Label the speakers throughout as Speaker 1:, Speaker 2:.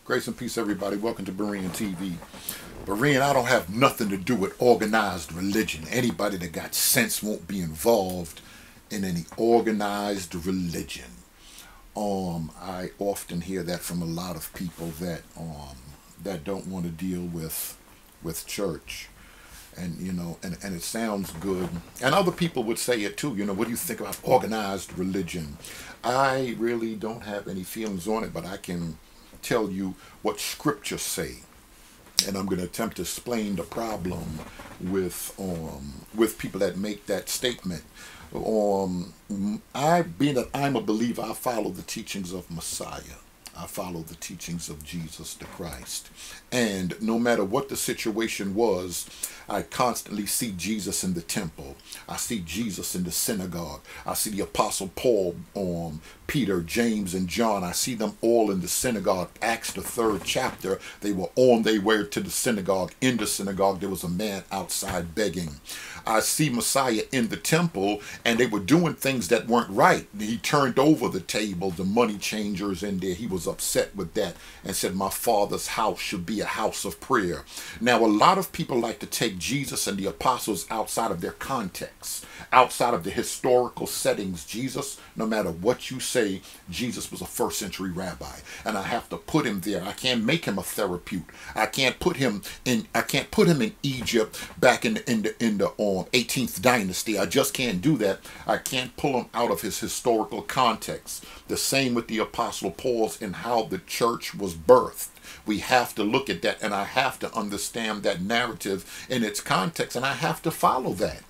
Speaker 1: Grace and peace, everybody. Welcome to Berean TV. Berean, I don't have nothing to do with organized religion. Anybody that got sense won't be involved in any organized religion. I often hear that from a lot of people that don't want to deal with church. And and it sounds good. And other people would say it too. What do you think about organized religion? I really don't have any feelings on it, but I can tell you what scriptures say, and I'm going to attempt to explain the problem with people that make that statement. Being that I'm a believer, I follow the teachings of Messiah. I follow the teachings of Jesus the Christ. And no matter what the situation was, I constantly see Jesus in the temple. I see Jesus in the synagogue. I see the Apostle Paul, Peter, James, and John. I see them all in the synagogue. Acts, the 3rd chapter, they were on their way to the synagogue. In the synagogue, there was a man outside begging. I see Messiah in the temple, and they were doing things that weren't right. He turned over the table, the money changers in there. He was upset with that and said, "My Father's house should be a house of prayer." Now, a lot of people like to take Jesus and the apostles outside of their context, outside of the historical settings. Jesus, no matter what you say, Jesus was a 1st century rabbi, and I have to put him there. I can't make him a therapeutic. I can't put him in Egypt back in the 18th dynasty. I just can't do that. I can't pull him out of his historical context. The same with the Apostle Paul's and how the church was birthed. We have to look at that, and I have to understand that narrative in its context, and I have to follow that.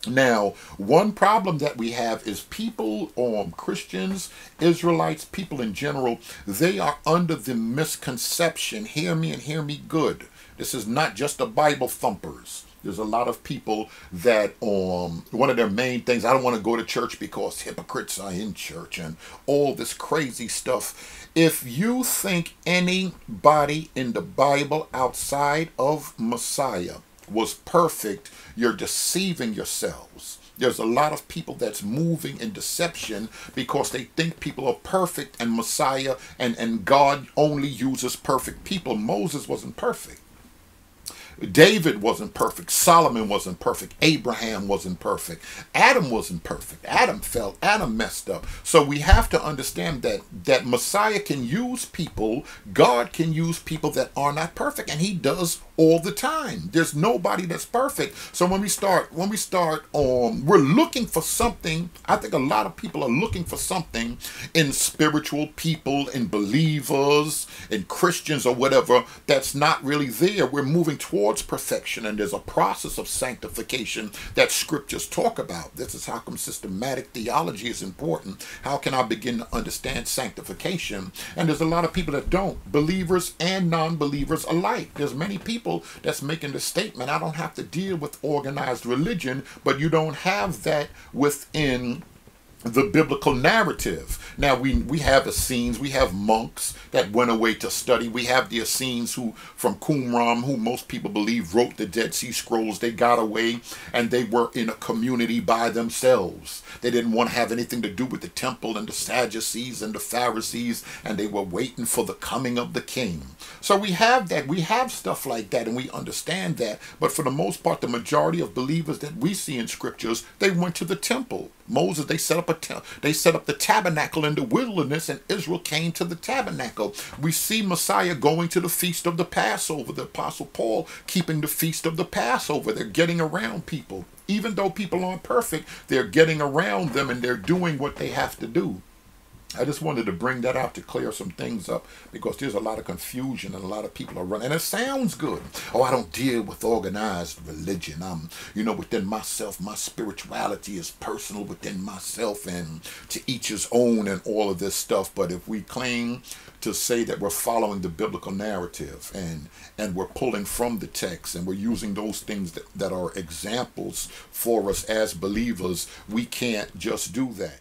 Speaker 1: Now, one problem that we have is people, Christians, Israelites, people in general, they are under the misconception, hear me and hear me good. This is not just the Bible thumpers. There's a lot of people that one of their main things, I don't want to go to church because hypocrites are in church and all this crazy stuff. If you think anybody in the Bible outside of Messiah was perfect, you're deceiving yourselves. There's a lot of people that's moving in deception because they think people are perfect, and Messiah and God only uses perfect people. Moses wasn't perfect. David wasn't perfect. Solomon wasn't perfect. Abraham wasn't perfect. Adam wasn't perfect. Adam fell. Adam messed up. So we have to understand that Messiah can use people. God can use people that are not perfect, and he does all the time. There's nobody that's perfect. So when we start, we're looking for something. I think a lot of people are looking for something in spiritual people, in believers, in Christians or whatever, that's not really there. We're moving towards perfection, and there's a process of sanctification that scriptures talk about. This is how come systematic theology is important. How can I begin to understand sanctification? And there's a lot of people that don't, believers and non-believers alike. There's many people that's making the statement, I don't have to deal with organized religion, but you don't have that within the biblical narrative. Now we have Essenes, we have monks that went away to study. We have the Essenes who from Qumran, who most people believe wrote the Dead Sea Scrolls. They got away and they were in a community by themselves. They didn't want to have anything to do with the temple and the Sadducees and the Pharisees, and they were waiting for the coming of the king. So we have that. We have stuff like that, and we understand that. But for the most part, the majority of believers that we see in scriptures, they went to the temple. Moses, they set up the tabernacle in the wilderness, and Israel came to the tabernacle. We see Messiah going to the feast of the Passover. The Apostle Paul keeping the feast of the Passover. They're getting around people. Even though people aren't perfect, they're getting around them and they're doing what they have to do. I just wanted to bring that out to clear some things up, because there's a lot of confusion and a lot of people are running. And it sounds good. Oh, I don't deal with organized religion. I'm, within myself, my spirituality is personal within myself, and to each his own and all of this stuff. But if we claim to say that we're following the biblical narrative and we're pulling from the text and we're using those things that are examples for us as believers, we can't just do that.